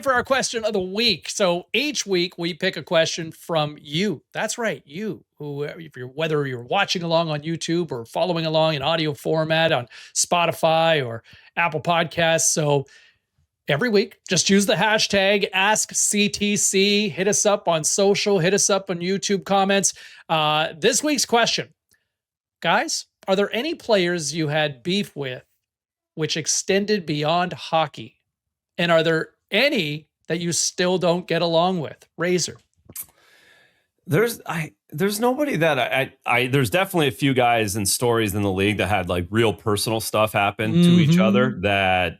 time for our question of the week. So each week we pick a question from you. That's right, you. Who, whether you're watching along on YouTube or following along in audio format on Spotify or Apple Podcasts. So every week, just use the hashtag AskCTC. Hit us up on social. Hit us up on YouTube comments. This week's question, guys, are there any players you had beef with which extended beyond hockey? And are there any that you still don't get along with? Razor. There's nobody that there's definitely a few guys and stories in the league that had like real personal stuff happen to each other that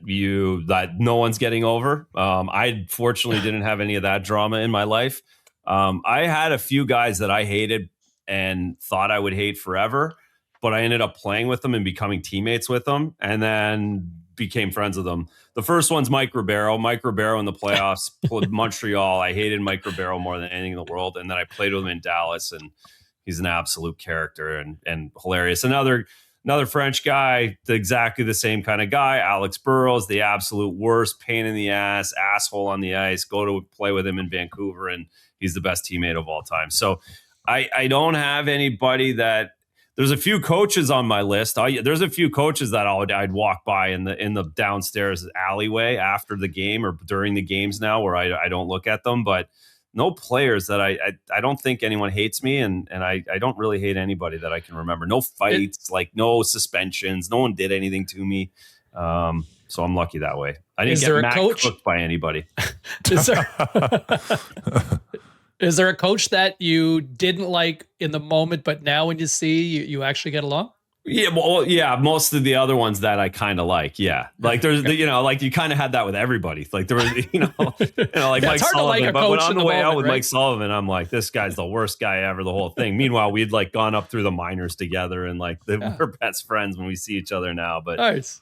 no one's getting over. I fortunately didn't have any of that drama in my life. I had a few guys that I hated and thought I would hate forever, but I ended up playing with them and becoming teammates with them, and then became friends with them. The first one's Mike Ribeiro. Mike Ribeiro in the playoffs played Montreal. I hated Mike Ribeiro more than anything in the world. And then I played with him in Dallas, and he's an absolute character and hilarious. Another French guy, exactly the same kind of guy, Alex Burrows, the absolute worst, pain in the ass, asshole on the ice. Go to play with him in Vancouver, and he's the best teammate of all time. So I don't have anybody that. There's a few coaches on my list. There's a few coaches that I'd walk by in the downstairs alleyway after the game or during the games now, where I don't look at them. But no players that I don't think anyone hates me, and I don't really hate anybody that I can remember. No fights, like no suspensions. No one did anything to me. So I'm lucky that way. I didn't get cooked by anybody. Is there a coach that you didn't like in the moment, but now when you see, you actually get along? Yeah, well, yeah. Most of the other ones that I kind of like, yeah. Like there's, like you kind of had that with everybody. Like there was, like Mike Sullivan. But when on the way out with Mike Sullivan, I'm like, this guy's the worst guy ever. The whole thing. Meanwhile, we'd like gone up through the minors together, and like we're best friends when we see each other now. But nice.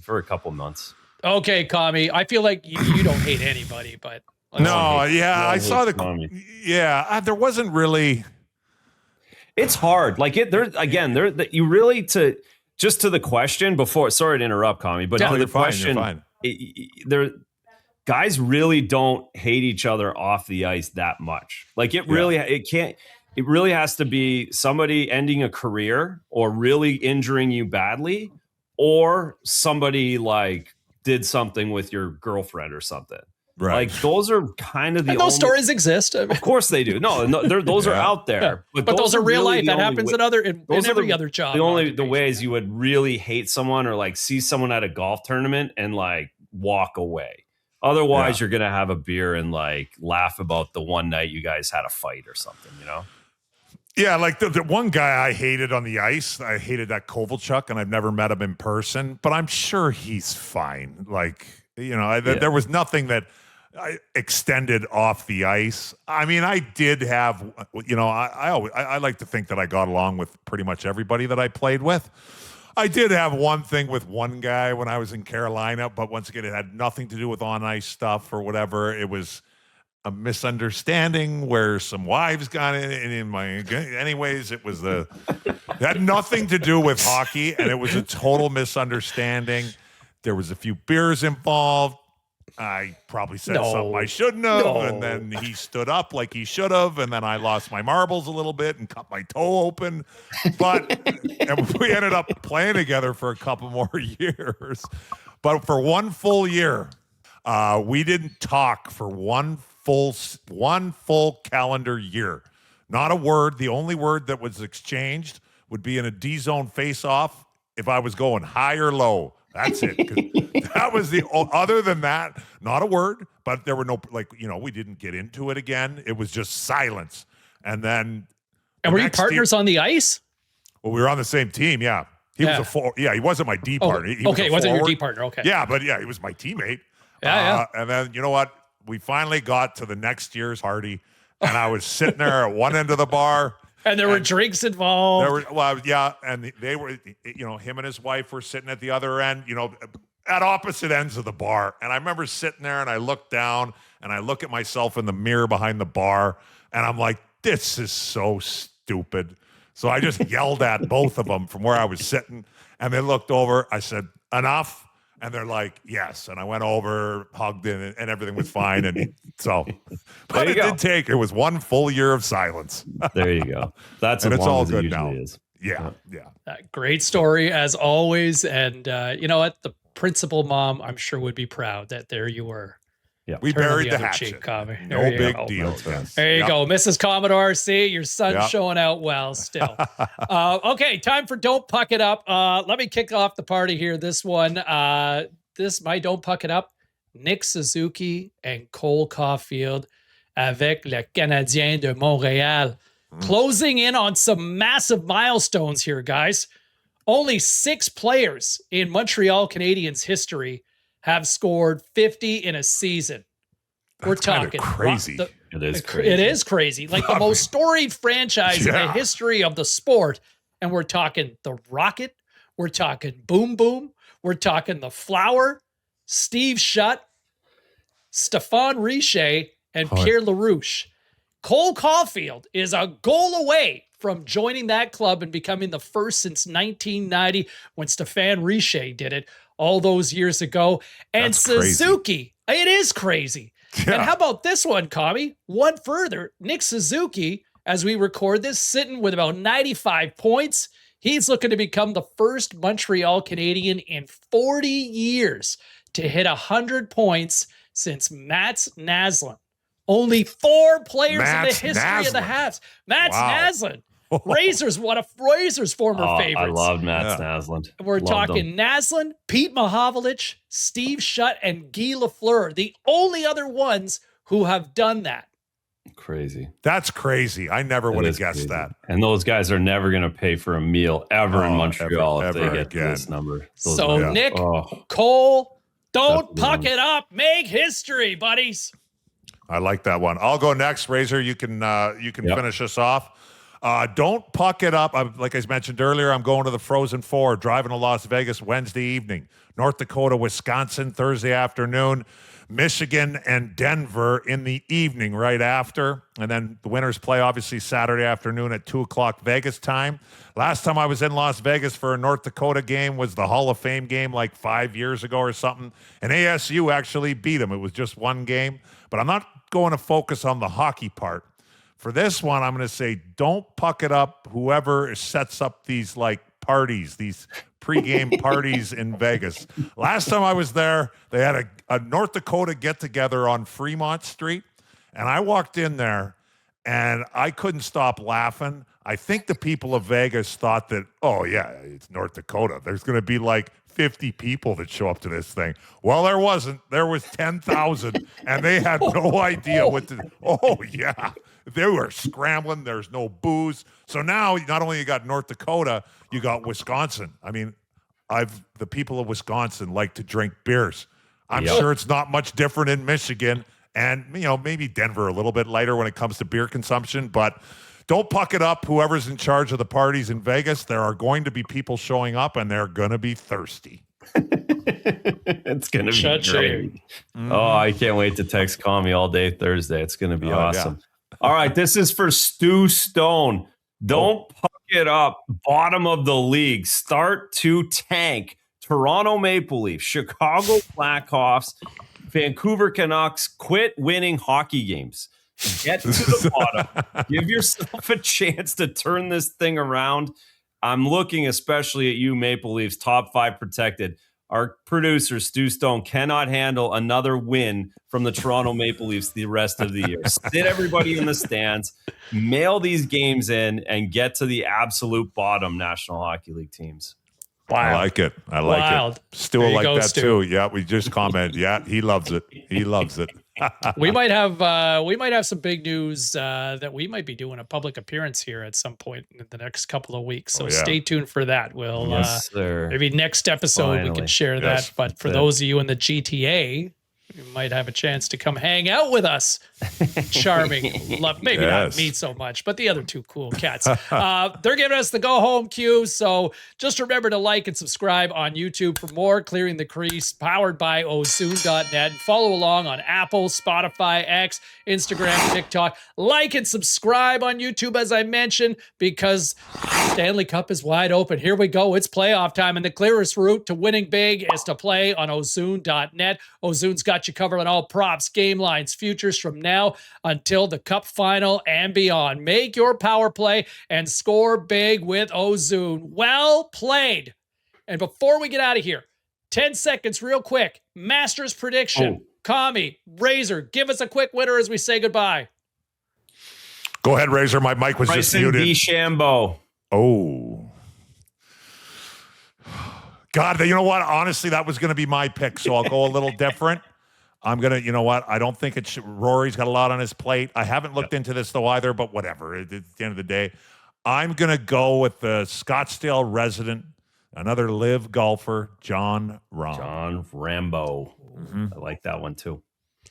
For a couple months. Okay, Commie. I feel like you don't hate anybody, but. I saw there wasn't really. It's hard. Like you really to the question before. Sorry to interrupt, Commie, but to the question, guys really don't hate each other off the ice that much. Like it really has to be somebody ending a career or really injuring you badly, or somebody like did something with your girlfriend or something. Right. Like those are kind of those stories exist. Of course they do. No, those are out there. Yeah. But those are real life. That happens in every other job. The ways you would really hate someone or like see someone at a golf tournament and like walk away. Otherwise, you're gonna have a beer and like laugh about the one night you guys had a fight or something. Yeah, like the one guy I hated on the ice. I hated that Kovalchuk, and I've never met him in person, but I'm sure he's fine. Like there was nothing that. I extended off the ice. I mean, I did have, I like to think that I got along with pretty much everybody that I played with. I did have one thing with one guy when I was in Carolina, but once again, it had nothing to do with on-ice stuff or whatever. It was a misunderstanding where some wives got anyways, it had nothing to do with hockey, and it was a total misunderstanding. There was a few beers involved. I probably said something I shouldn't have, and then he stood up like he should have, and then I lost my marbles a little bit and cut my toe open. But and we ended up playing together for a couple more years. But for one full year, we didn't talk for one full calendar year. Not a word. The only word that was exchanged would be in a D-zone face-off if I was going high or low. That's it. That was other than that, not a word, but there were no, we didn't get into it again. It was just silence. And then. And were you partners on the ice? Well, we were on the same team. Yeah. He was he wasn't my D partner. He wasn't your D partner. Okay. Yeah. But he was my teammate. Yeah. And then, you know what? We finally got to the next year's Hardy, and I was sitting there at one end of the bar. And there were drinks involved. And they were, him and his wife were sitting at the other end, at opposite ends of the bar. And I remember sitting there, and I looked down, and I look at myself in the mirror behind the bar, and I'm like, this is so stupid. So I just yelled at both of them from where I was sitting, and they looked over. I said, enough. And they're like, yes. And I went over, hugged him, and everything was fine. And so, but it did take, it was 1 full year of silence. There you go. That's and as it's long all as it good usually now. is. Yeah. Great story as always. And you know what? The principal mom, I'm sure, would be proud that there you were. Yeah, we Turn buried the other hatchet. cheek, Commie. No big deal. Yes. There you go, Mrs. Commodore. See, your son's showing out well still. Okay, time for Don't Puck It Up. Let me kick off the party here. This one, my Don't Puck It Up, Nick Suzuki and Cole Caulfield avec le Canadien de Montréal. Closing in on some massive milestones here, guys. Only 6 players in Montreal Canadiens history have scored 50 in a season. We're talking crazy. It is crazy. It is crazy. Like the most storied franchise in the history of the sport. And we're talking the Rocket. We're talking Boom Boom. We're talking the Flower, Steve Shutt, Stéphane Richer, and Pierre LaRouche. Cole Caulfield is a goal away from joining that club and becoming the first since 1990 when Stéphane Richer did it all those years ago. And That's Suzuki, it is crazy. Yeah. And how about this one, Commie? One further, Nick Suzuki, as we record this, sitting with about 95 points. He's looking to become the first Montreal Canadian in 40 years to hit 100 points since Mats Naslund. Only 4 players in the history of the Habs. Mats Naslund. Razors, one of Razors' former favorites. I loved Mats Naslund. We're talking Naslund, Pete Mahovlich, Steve Shutt, and Guy Lafleur. The only other ones who have done that. Crazy. That's crazy. I never would have guessed that. And those guys are never going to pay for a meal ever in Montreal if they get to this number. Nick, Cole, don't puck it up. Make history, buddies. I like that one. I'll go next. Razor, you can finish us off. Don't puck it up. Like I mentioned earlier, I'm going to the Frozen Four, driving to Las Vegas Wednesday evening, North Dakota, Wisconsin, Thursday afternoon, Michigan and Denver in the evening right after. And then the winners play obviously Saturday afternoon at 2 o'clock Vegas time. Last time I was in Las Vegas for a North Dakota game was the Hall of Fame game like 5 years ago or something. And ASU actually beat them. It was just one game. But I'm not going to focus on the hockey part. For this one, I'm going to say, don't puck it up. Whoever sets up these like parties, these pregame parties in Vegas. Last time I was there, they had a North Dakota get-together on Fremont Street. And I walked in there, and I couldn't stop laughing. I think the people of Vegas thought that, oh, yeah, it's North Dakota. There's going to be like 50 people that show up to this thing. Well, there wasn't. There was 10,000, and they had no idea what to. Oh, yeah. They were scrambling. There's no booze. So now, not only you got North Dakota, you got Wisconsin. I mean, the people of Wisconsin like to drink beers. I'm sure it's not much different in Michigan, and maybe Denver a little bit lighter when it comes to beer consumption. But don't puck it up. Whoever's in charge of the parties in Vegas, there are going to be people showing up, and they're going to be thirsty. It's going to be great. Mm-hmm. Oh, I can't wait to text Commie all day Thursday. It's going to be awesome. Yeah. All right, this is for Stu Stone. Don't puck it up. Bottom of the league. Start to tank. Toronto Maple Leafs, Chicago Blackhawks, Vancouver Canucks quit winning hockey games. Get to the bottom. Give yourself a chance to turn this thing around. I'm looking especially at you, Maple Leafs, top 5 protected. Our producer, Stu Stone, cannot handle another win from the Toronto Maple Leafs the rest of the year. Sit everybody in the stands, mail these games in, and get to the absolute bottom National Hockey League teams. I like it. I like it. Stu will like that Stu. Too. Yeah, we just commented. Yeah, he loves it. He loves it. we might have some big news that we might be doing a public appearance here at some point in the next couple of weeks. So stay tuned for that. We'll maybe next episode we can share that. But for those of you in the GTA, You might have a chance to come hang out with us. Charming. Love, maybe not me so much, but the other two cool cats. They're giving us the go home cue. So just remember to like and subscribe on YouTube for more Clearing the Crease powered by Ozune.net. And follow along on Apple, Spotify, X, Instagram, TikTok. Like and subscribe on YouTube, as I mentioned, because Stanley Cup is wide open. Here we go. It's playoff time, and the clearest route to winning big is to play on Ozune.net. Ozune's got you covered on all props, game lines, futures from now until the Cup final and beyond. Make your power play and score big with Ozune. Well played. And before we get out of here, 10 seconds real quick. Masters prediction. Commie, Razor, give us a quick winner as we say goodbye. Go ahead, Razor. My mic was just muted. DeChambeau. Oh. God, you know what? Honestly, that was going to be my pick, so I'll go a little different. I'm going to, you know what? I don't think it's Rory's got a lot on his plate. I haven't looked into this, though, either, but whatever. At the end of the day, I'm going to go with the Scottsdale resident, another live golfer, John Rahm. John Rambo. I like that one, too.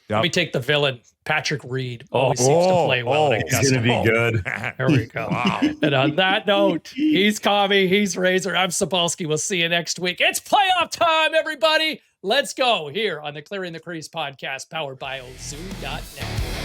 Yep. Let me take the villain, Patrick Reed. Always seems to play well. He's going to be good. There we go. Wow. And on that note, he's Commie, he's Razor, I'm Sapolsky. We'll see you next week. It's playoff time, everybody. Let's go here on the Clearing the Crease podcast, powered by Ozune.net.